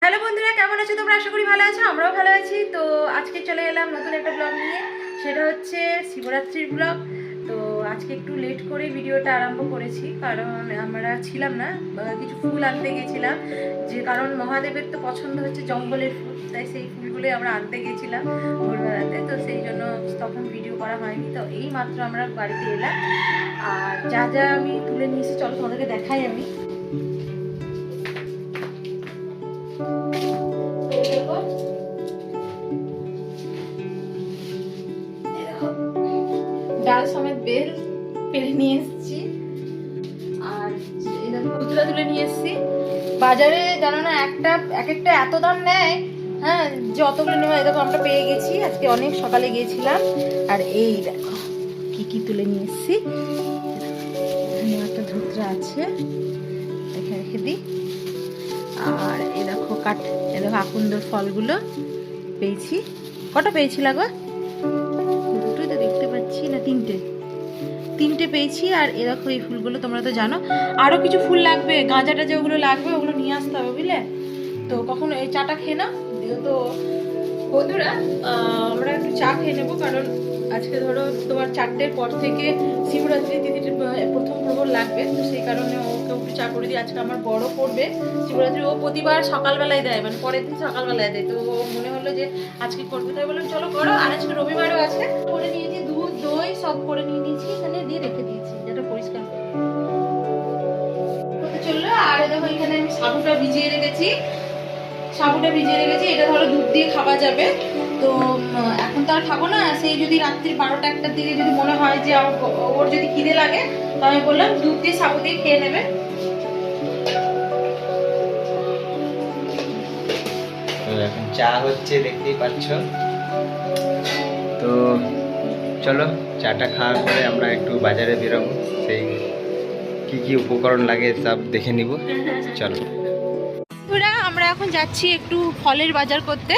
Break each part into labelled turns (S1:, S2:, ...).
S1: Hello বন্ধুরা, কেমন আছো তোমরা? আশা করি ভালো আছো, আমরাও ভালো আছি। তো আজকে চলে এলাম নতুন একটা ব্লগ নিয়ে, সেটা হচ্ছে শিবরাত্রির ব্লগ। তো আজকে একটু লেট করে ভিডিওটা আরম্ভ করেছি, কারণ আমরা ছিলাম না, কিছু ফুল আনতে গেছিলাম। যে কারণ মহাদেবের তো পছন্দ হচ্ছে জঙ্গলের ফুল, তাই সেই ফুলগুলোই আমরা আনতে গেছিলাম ভোরবেলাতে। তো সেই জন্য তখন ভিডিও করা হয়নি। তো এই মাত্র আমরা বাড়িতে এলাম, আর যা যা আমি তুলে নিয়েছি চলো তোমাদেরকে দেখাই আমি। ডাল সমেত বেল পেরে নিয়ে এসেছি, আর খুচরা তুলে নিয়ে এসেছি। বাজারে জানো না, এক একটা এত দাম নেয়। হ্যাঁ, যে অতগুলো নেওয়া, এরকম আমরা পেয়ে গেছি আজকে, অনেক সকালে গিয়েছিলাম। আর এই দেখো কি কি তুলে নিয়ে এসেছি। এখানে একটা ধুতরা আছে, দেখে রেখে দিই। আর এই দেখো এই দেখো আকন্দের ফলগুলো পেয়েছি। কটা পেয়েছিলাম গো? দুটোই তো দেখতে পাচ্ছি না, তিনটে পেয়েছি। আর এরকম এই ফুলগুলো তোমরা তো জানো, আরো কিছু ফুল লাগবে, গাঁজাটা যেগুলো লাগবে ওগুলো নিয়ে আসতে হবে, বুঝলে? তো কখনো এই চাটা খেয়ে নাও। তো বন্ধুরা, আমরা একটু চা খেয়ে নেবো, কারণ আজকে ধরো তোমার 4টের পর থেকে শিবরাত্রি তিথির প্রথম প্রহর লাগবে। তো সেই কারণে ওকে একটু চা করে দিই। আজকে আমার বড় পড়বে শিবরাত্রি, ও প্রতিবার সকালবেলায় দেয়, মানে পরের দিন সকালবেলায় দেয়। তো ও মনে হলো যে আজকে করবে, তাই বললাম চলো করো। আর আজকে রবিবারও আছে, করে নিয়েছি, দুধ দই সব করে নিয়ে নিয়েছি, এখানে দিয়ে রেখে দিয়েছি যেটা পরিষ্কার করতে চললো। আর দেখো এখানে আমি সাবুটা ভিজিয়ে রেখেছি, এটা ধরো দুধ দিয়ে খাওয়া যাবে। তো এখন তো আর খাবো না, সেই যদি রাত্রি 12টা 1টার দিকে যদি মনে হয় যে ওর যদি খিদে লাগে, তো আমি বললাম দুধ দিয়ে সাবু দিয়ে খেয়ে নেবে।
S2: এখন চা হচ্ছে, দেখতেই পাচ্ছ। তো চলো, চাটা খাওয়ার পরে আমরা একটু বাজারে বেরোবো, সেই কি কি উপকরণ লাগে সব দেখে নিব। চলো,
S1: আমরা এখন যাচ্ছি একটু ফলের বাজার করতে।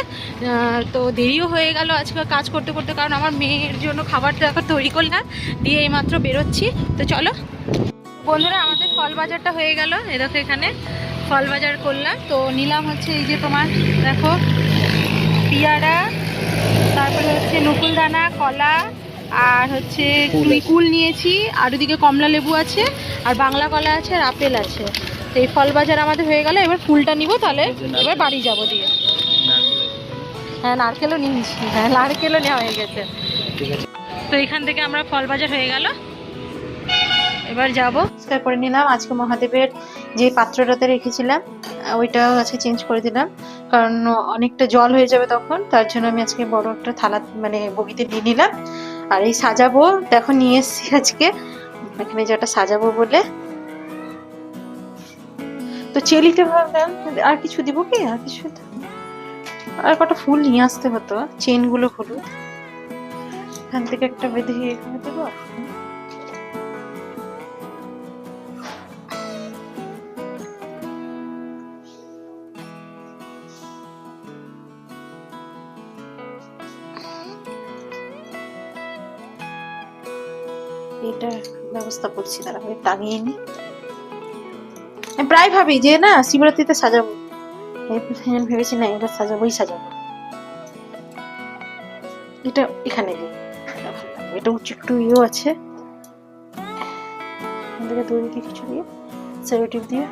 S1: তো দেরিও হয়ে গেল আজকে কাজ করতে করতে, কারণ আমার মেয়ের জন্য খাবারটা এখন তৈরি করলাম, দিয়ে এইমাত্র বেরোচ্ছি। তো চলো বন্ধুরা, আমাদের ফল বাজারটা হয়ে গেল। এই দেখো এখানে ফল বাজার করলাম। তো নিলাম হচ্ছে এই যে তোমার দেখো পিয়ারা, তারপরে হচ্ছে নকুলদানা, কলা, আর হচ্ছে কুল নিয়েছি, আর ওদিকে কমলা লেবু আছে, আর বাংলা কলা আছে, আর আপেল আছে। তো এই ফল বাজার আমাদের হয়ে গেল। এবার ফুলটা নিব, তাহলে এবার বাড়ি যাব দিয়ে। হ্যাঁ, নারকেলও নিয়েছি, হ্যাঁ নারকেলও নেওয়া হয়ে গেছে। তো এখান থেকে আমরা ফল বাজার হয়ে গেল, এবার যাব। পরিষ্কার করে নিলাম। আজকে মহাদেবের যে পাত্রটাতে রেখেছিলাম ওইটা আজকে চেঞ্জ করে দিলাম, কারণ অনেকটা জল হয়ে যাবে তখন। তার জন্য আমি আজকে বড় একটা থালা, মানে বগিতে নিয়ে নিলাম। আর এই সাজাবো, দেখো নিয়ে এসছি আজকে এখানে যেটা সাজাবো বলে। তো চেলিতে ভাবলাম আর কিছু দিব কি, আর কিছু, আর কটা ফুল নিয়ে আসতে হতো, চেন গুলো হলুদ, এখান থেকে একটা বেঁধে এখানে দেবো। এটা ব্যবস্থা করছি, তারা টাঙিয়ে নি। আমি প্রায় ভাবি যে না শিবরাত্রিতে সাজাবো, ভেবেছি না এবার সাজাবোই সাজাবো। এটা এখানে দিই, এটা উচ্চ একটু ইয়েও আছে, এখান থেকে দড়ি দিয়ে কিছু দিয়ে সেলোটিপ দিয়ে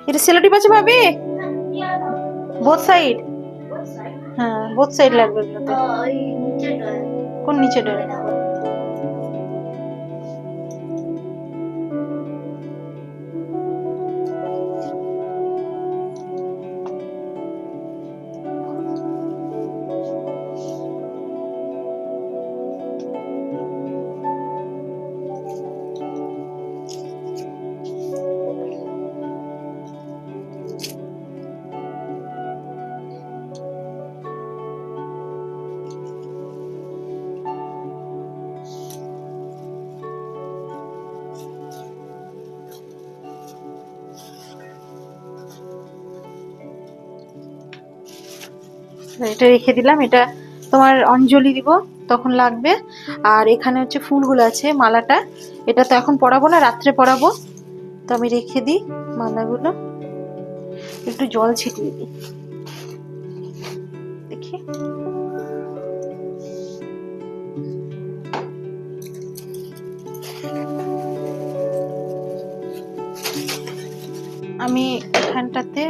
S1: এটা সেলোটিপ আছে ভাবি, বোথ সাইড। হ্যাঁ, বোথ সাইড লাগবে এগুলোতে। কোন নিচে ডরে? এটা রেখে দিলাম, এটা তোমার অঞ্জলি দিব তখন লাগবে। আর এখানে হচ্ছে ফুলগুলো আছে, মালাটা এটা তো এখন পরাবো না, রাত্রে পরাবো, তো আমি রেখে দিই মালাগুলো। একটু জল ছিটিয়ে দিই, দেখি। আমি এখানটাতে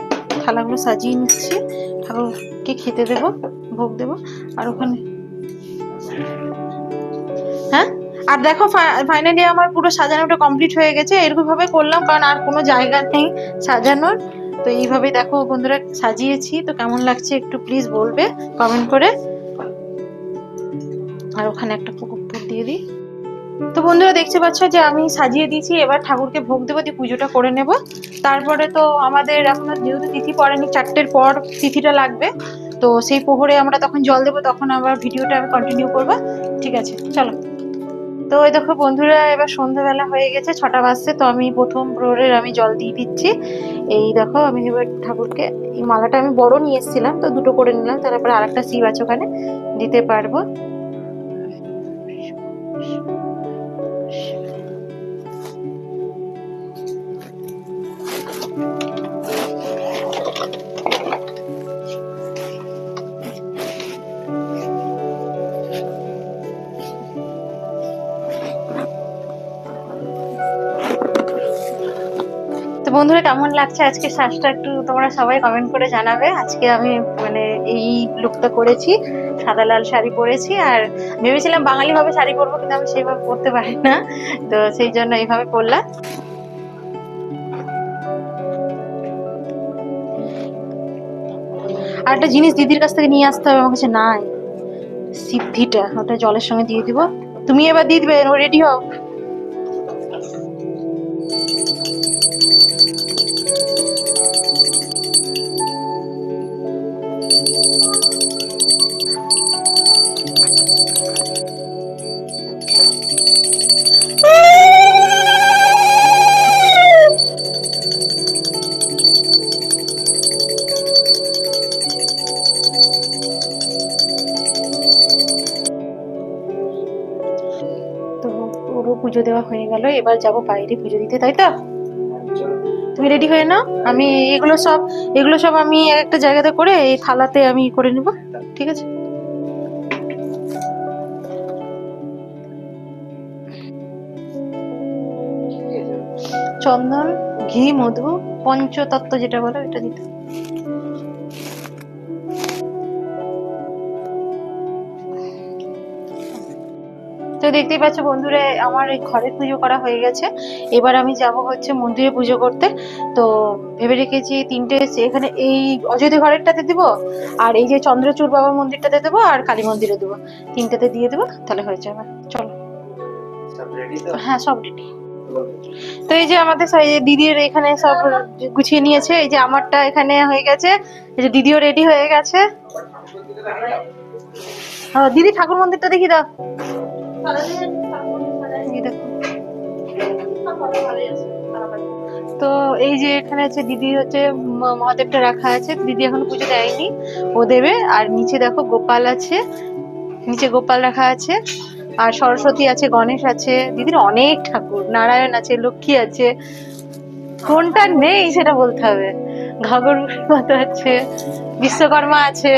S1: থালাগুলো সাজিয়ে নিচ্ছি, ঠাকুরকে খেতে দেব, ভোগ দেব। আর ওখানে হ্যাঁ, আর দেখো ফাইনালি আমার পুরো সাজানোটা কমপ্লিট হয়ে গেছে। এরকম ভাবে করলাম কারণ আর কোনো জায়গা নেই সাজানোর। তো এইভাবে দেখো বন্ধুরা সাজিয়েছি, তো কেমন লাগছে একটু প্লিজ বলবে কমেন্ট করে। আর ওখানে একটা পুকুর দিয়ে দিই। তো বন্ধুরা দেখতে পাচ্ছ যে আমি সাজিয়ে দিয়েছি, এবার ঠাকুরকে ভোগ দেবো, দিয়ে পুজোটা করে নেব। তারপরে তো আমাদের এখনো যেহেতু তিথি পড়েনি, 4টের পর তিথিটা লাগবে, তো সেই প্রহরে আমরা তখন জল দেবো, তখন আবার ভিডিওটা আমি কন্টিনিউ করবো। ঠিক আছে, চলো। তো ওই দেখো বন্ধুরা এবার সন্ধ্যাবেলা হয়ে গেছে, 6টা বাজছে, তো আমি প্রথম প্রহরের আমি জল দিয়ে দিচ্ছি। এই দেখো আমি এবার ঠাকুরকে, এই মালাটা আমি বড় নিয়ে এসেছিলাম, তো দুটো করে নিলাম, তারপরে আরেকটা শিব আছে ওখানে দিতে পারবো। তো বন্ধুরা কেমন লাগছে আজকে শ্বাসটা, একটু তোমরা সবাই কমেন্ট করে জানাবে। আজকে আমি মানে এই লুকটা করেছি, সাদা লাল শাড়ি পরেছি। আর ভেবেছিলাম বাঙালি ভাবে শাড়ি পরবো, কিন্তু আমি সেইভাবে পরতে পারি না, তো সেই জন্য এইভাবে পরলাম। আর একটা জিনিস দিদির কাছ থেকে নিয়ে আসতে হবে, আমার কাছে নাই সিদ্ধিটা, ওটা জলের সঙ্গে দিয়ে দিব। তুমি এবার দিয়ে দিবে, ও রেডি হও। তো পুরো পুজো দেওয়া হয়ে গেল, এবার যাব বাইরে পুজো দিতে, তাই তো? তুমি রেডি হয়ে নাও, আমি এগুলো সব আমি একটা জায়গাতে করে এই থালাতে আমি করে নিব, ঠিক আছে? চন্দন, ঘি, মধু, পঞ্চতত্ত্ব যেটা বলে ওটা দিতে। তো দেখতেই পাচ্ছ বন্ধুরা আমার এই ঘরের পুজো করা হয়ে গেছে, এবার আমি যাব হচ্ছে মন্দিরে পুজো করতে। তো ভেবে রেখেছি 3টে, এখানে এই অযোধ্যা ঘরেরটাতে দিব, আর এই যে চন্দ্রচূড় বাবার মন্দিরটাতে দেবো, আর কালী মন্দিরে দেবো, 3টেতে দিয়ে দেবো, তাহলে হয়ে যাবে। চলো। হ্যাঁ সব রেডি। তো এই যে আমাদের দিদির এখানে সব গুছিয়ে নিয়েছে, এই যে আমারটা এখানে হয়ে গেছে, এই যে দিদিও রেডি হয়ে গেছে। দিদি ঠাকুর মন্দিরটা দেখি দাও। এই দেখো। তো এই যে এখানে আছে দিদি হচ্ছে মহাদেবটা রাখা আছে, দিদি এখন পুজো দেয়নি, ও দেবে। আর নিচে দেখো গোপাল আছে, নিচে গোপাল রাখা আছে, আর সরস্বতী আছে, গণেশ আছে, দিদির অনেক ঠাকুর, নারায়ণ আছে, লক্ষ্মী আছে, কোনটা নেই সেটা বলতে হবে, ঘাগর মতো আছে, বিশ্বকর্মা আছে।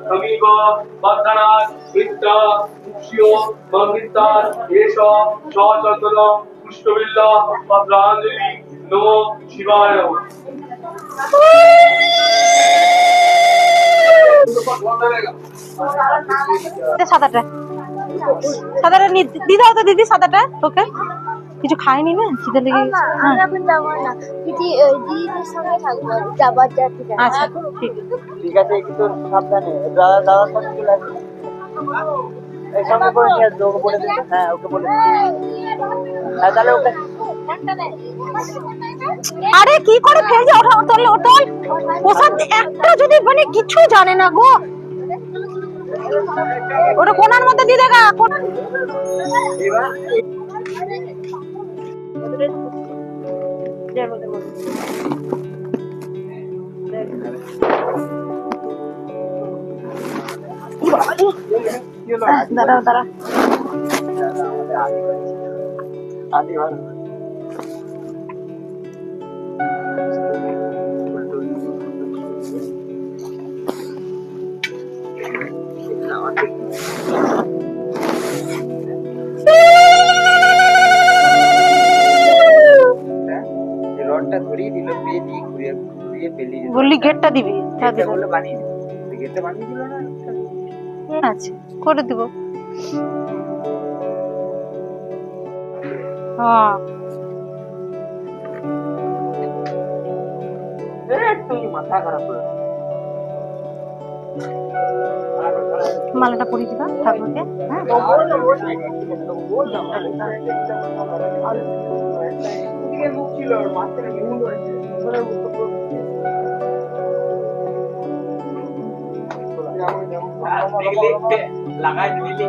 S3: সমীপ বর্ধনাথ বিদ্য মুক্ষ্য মঙ্গিতার এষ সচন্দন পুষ্পবিল্ল পত্রাঞ্জলি নমো শিবায়।
S1: সাদাটা সাদাটা দিয়ে দাও তো দিদি, সাদাটা ওকে। কিছু খাইনি না, খিদে লেগে গেছে।
S4: আমি এখন যাবো না, দিদিদের সঙ্গে থাকবো, যাবার যাচ্ছি।
S1: আচ্ছা ঠিক আছে।
S2: ঠিক আছে, একটু সাবধানে, দাদার সাথে চলে আসবে। এই সঙ্গে করে নিয়ে আসবে, ওকে বলে দিতে। হ্যাঁ, ওকে বলে দিতে। হ্যাঁ, তাহলে ওকে
S1: আরে কি করে ফেলছে, ওঠা তোল ওঠল প্রসাদ একটা যদি মানে কিছু জানে না গো, ওটা কোনার মধ্যে দিয়ে দেখা
S2: এবার
S1: দাঁড়াও দাঁড়া।
S2: আদি ভালো রডটা ধরিয়ে দিল, বেলি ঘুরিয়ে ঘুরিয়ে বেলি
S1: বললি গেটটা দিবি, হ্যাঁ দিব।
S2: বলে বানিয়ে দিল, গেটটা বানিয়ে দিল না।
S1: আচ্ছা করে দিব। হ্যাঁ
S2: তুই মাথা খারাপ করে
S1: মালাটা পরিয়ে দিবা ঠাকুরকে। হ্যাঁ
S2: মুখ ছিল মাঝখানে মুখ হয়েছে লাগাই দিলি।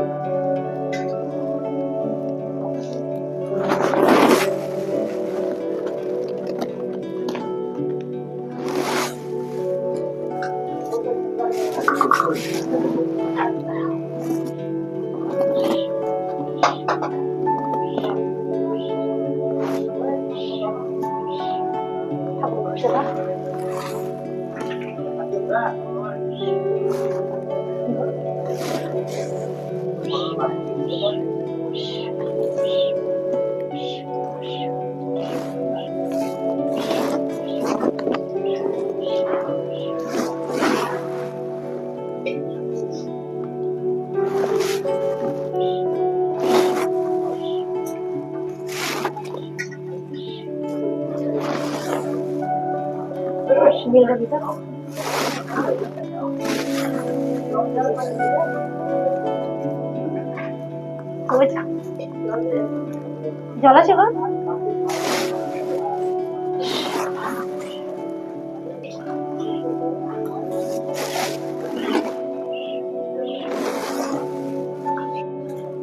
S1: জল আছে গো?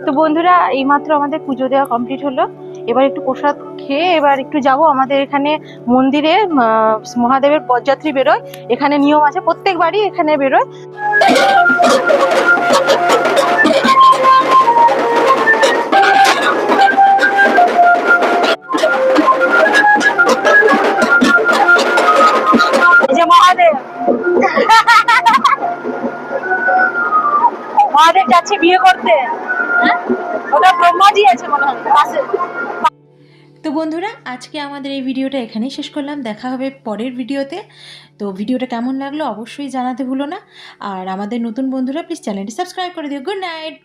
S1: তো বন্ধুরা এইমাত্র আমাদের পুজো দেওয়া কমপ্লিট হলো, এবার একটু প্রসাদ খেয়ে এবার একটু যাব আমাদের এখানে মন্দিরে। মহাদেবের পদযাত্রী বেরোয়, এখানে নিয়ম আছে, প্রত্যেকবারই এখানে বেরোয়। এই যে মহাদেব মহাদেব যাচ্ছে বিয়ে করতে, ওটা ব্রহ্মাজি আছে মনে হয় পাশে। তো বন্ধুরা আজকে আমাদের এই ভিডিওটা এখানেই শেষ করলাম, দেখা হবে পরের ভিডিওতে। তো ভিডিওটা কেমন লাগলো অবশ্যই জানাতে ভুলো না, আর আমাদের নতুন বন্ধুরা প্লিজ চ্যানেলটি সাবস্ক্রাইব করে দিও। Good night.